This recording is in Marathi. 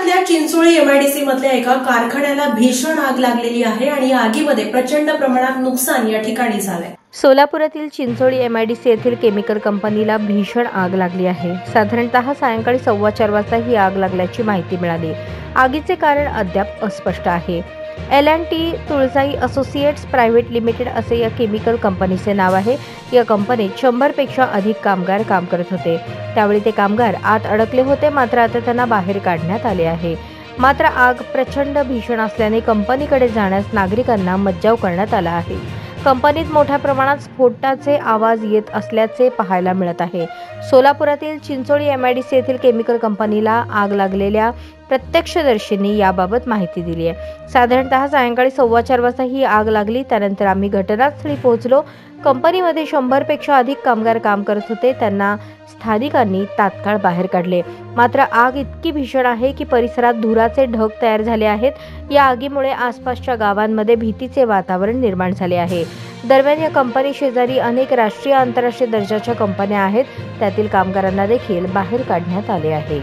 शहरातल्या चिंचोळी एमआयडीसी मधल्या एका कारखान्याला भीषण आग लागलेली आहे आणि या आगीमध्ये प्रचंड प्रमाणात नुकसान या ठिकाणी झालंय। सोलापुरातील चिंचोळी एमआयडीसी येथील केमिकल कंपनीला भीषण आग लागली आहे। साधारणतः सायंकाळी 4:15 वाजता ही आग लागल्याची माहिती मिळाली। आगीचे कारण अद्याप अस्पष्ट आहे। L&T तुळजाई असोसिएट्स प्रायव्हेट लिमिटेड असे या केमिकल कंपनीचे नाव आहे। या कंपनीत 100 पेक्षा अधिक कामगार काम करत होते। त्यावेळी ते कामगार आत अडकले होते, मात्र आता त्यांना बाहेर काढण्यात आले आहे। मात्र आग प्रचंड भीषण असल्याने कंपनीकडे जाण्यास नागरिकांना मज्जाव करण्यात आला आहे। कंपनीत मोठ्या प्रमाणात स्फोटाचे आवाज येत असल्याचे पाहायला मिळत आहे। सोलापुरातील चिंचोळी एमआयडीसी येथील केमिकल कंपनीला आग लागलेल्या प्रत्यक्षदर्शींनी याबाबत माहिती दिली आहे। साधारणतः सायंकाळी 4:15 वाजता ही आग लागली। त्यानंतर आम्ही घटनास्थळी पोहोचलो। कंपनीमध्ये 100 पेक्षा अधिक कामगार काम करत होते। त्यांना स्थानिकांनी तात्काळ बाहेर काढले। मात्र आग इतकी भीषण आहे की परिसरात धुराचे ढग तयार झाले आहेत। या आगीमुळे आसपासच्या गावांमध्ये भीतीचे वातावरण निर्माण झाले आहे। दरम्यान या कंपनी शेजारी अनेक राष्ट्रीय आंतरराष्ट्रीय दर्जाच्या कंपन्या आहेत। त्यातील कामगारांना देखील बाहेर काढण्यात आले आहे।